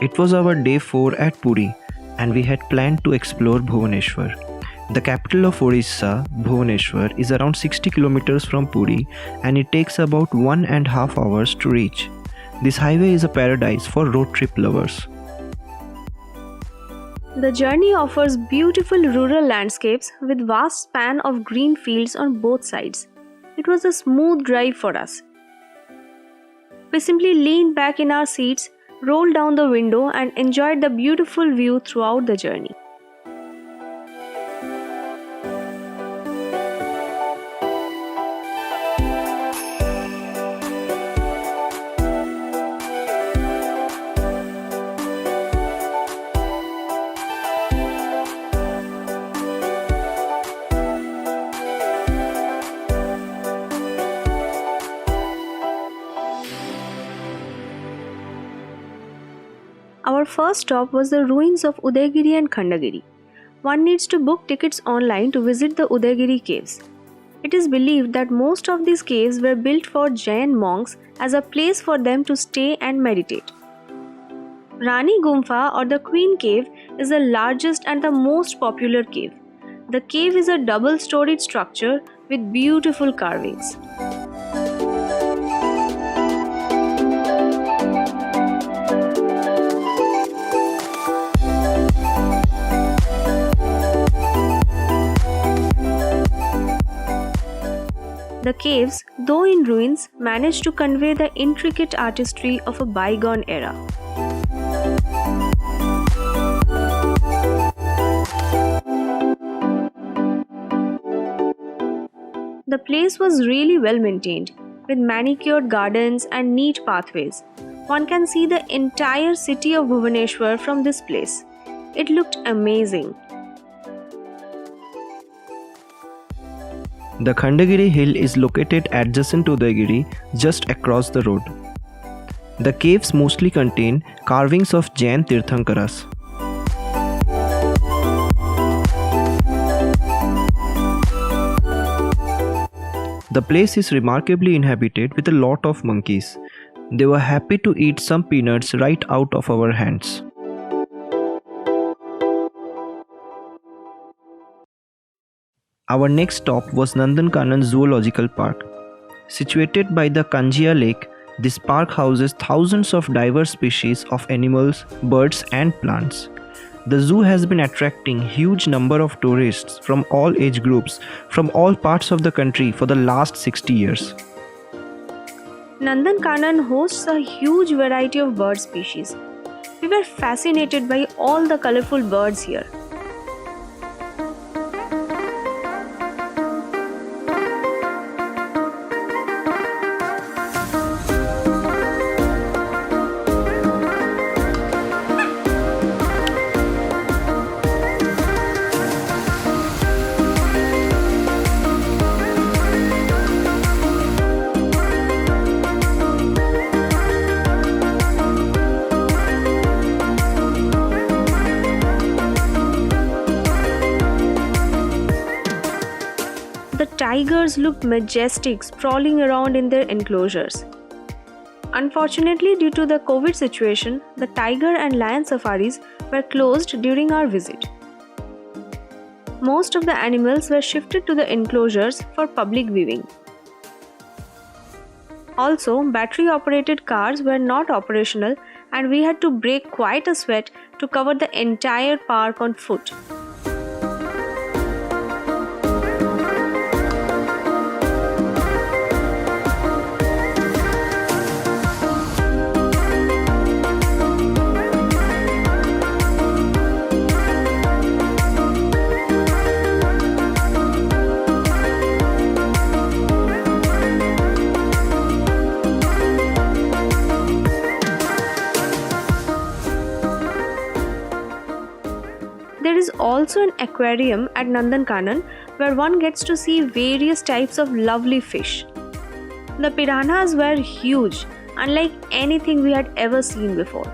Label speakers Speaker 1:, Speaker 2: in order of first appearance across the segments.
Speaker 1: It was our day 4 at Puri, and we had planned to explore Bhubaneswar. The capital of Orissa, Bhubaneswar, is around 60 kilometers from Puri and it takes about 1.5 hours to reach. This highway is a paradise for road trip lovers.
Speaker 2: The journey offers beautiful rural landscapes with vast span of green fields on both sides. It was a smooth drive for us. We simply leaned back in our seats, rolled down the window and enjoyed the beautiful view throughout the journey. Our first stop was the ruins of Udaygiri and Khandagiri. One needs to book tickets online to visit the Udaygiri caves. It is believed that most of these caves were built for Jain monks as a place for them to stay and meditate. Rani Gumpha or the Queen Cave is the largest and the most popular cave. The cave is a double-storied structure with beautiful carvings. The caves, though in ruins, manage to convey the intricate artistry of a bygone era. The place was really well maintained, with manicured gardens and neat pathways. One can see the entire city of Bhubaneswar from this place. It looked amazing.
Speaker 1: The Khandagiri hill is located adjacent to Udaygiri, just across the road. The caves mostly contain carvings of Jain Tirthankaras. The place is remarkably inhabited with a lot of monkeys. They were happy to eat some peanuts right out of our hands. Our next stop was Nandankanan Zoological Park. Situated by the Kanjia Lake, this park houses thousands of diverse species of animals, birds and plants. The zoo has been attracting huge number of tourists from all age groups from all parts of the country for the last 60 years.
Speaker 2: Nandankanan hosts a huge variety of bird species. We were fascinated by all the colorful birds here. The tigers looked majestic sprawling around in their enclosures. Unfortunately, due to the COVID situation, the tiger and lion safaris were closed during our visit. Most of the animals were shifted to the enclosures for public viewing. Also, battery-operated cars were not operational and we had to break quite a sweat to cover the entire park on foot. There is also an aquarium at Nandankanan where one gets to see various types of lovely fish. The piranhas were huge, unlike anything we had ever seen before.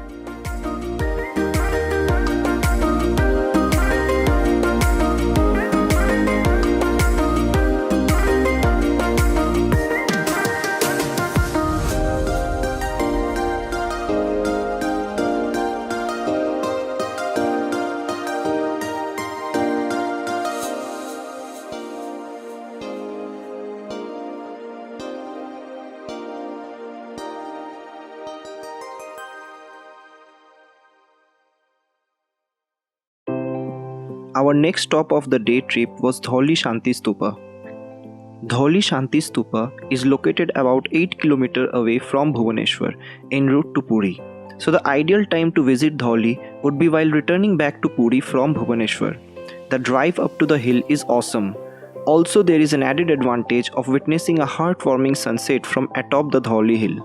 Speaker 1: Our next stop of the day trip was Dhauli Shanti Stupa. Dhauli Shanti Stupa is located about 8 km away from Bhubaneswar en route to Puri. So the ideal time to visit Dhauli would be while returning back to Puri from Bhubaneswar. The drive up to the hill is awesome. Also, there is an added advantage of witnessing a heartwarming sunset from atop the Dhauli hill.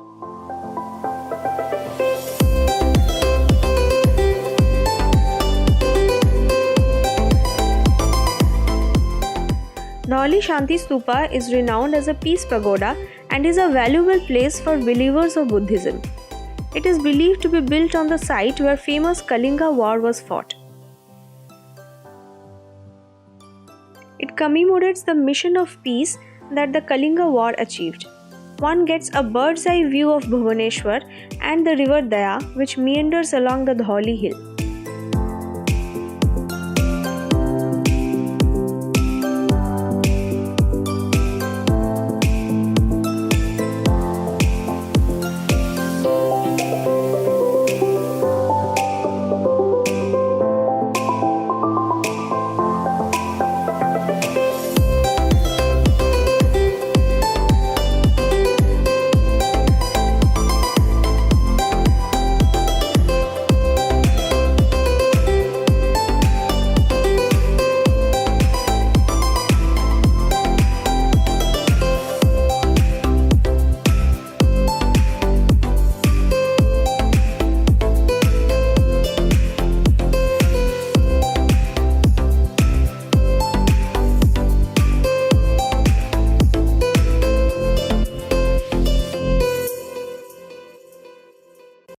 Speaker 2: Dhauli Shanti Stupa is renowned as a peace pagoda and is a valuable place for believers of Buddhism. It is believed to be built on the site where famous Kalinga War was fought. It commemorates the mission of peace that the Kalinga War achieved. One gets a bird's eye view of Bhubaneswar and the river Daya, which meanders along the Dhauli hill.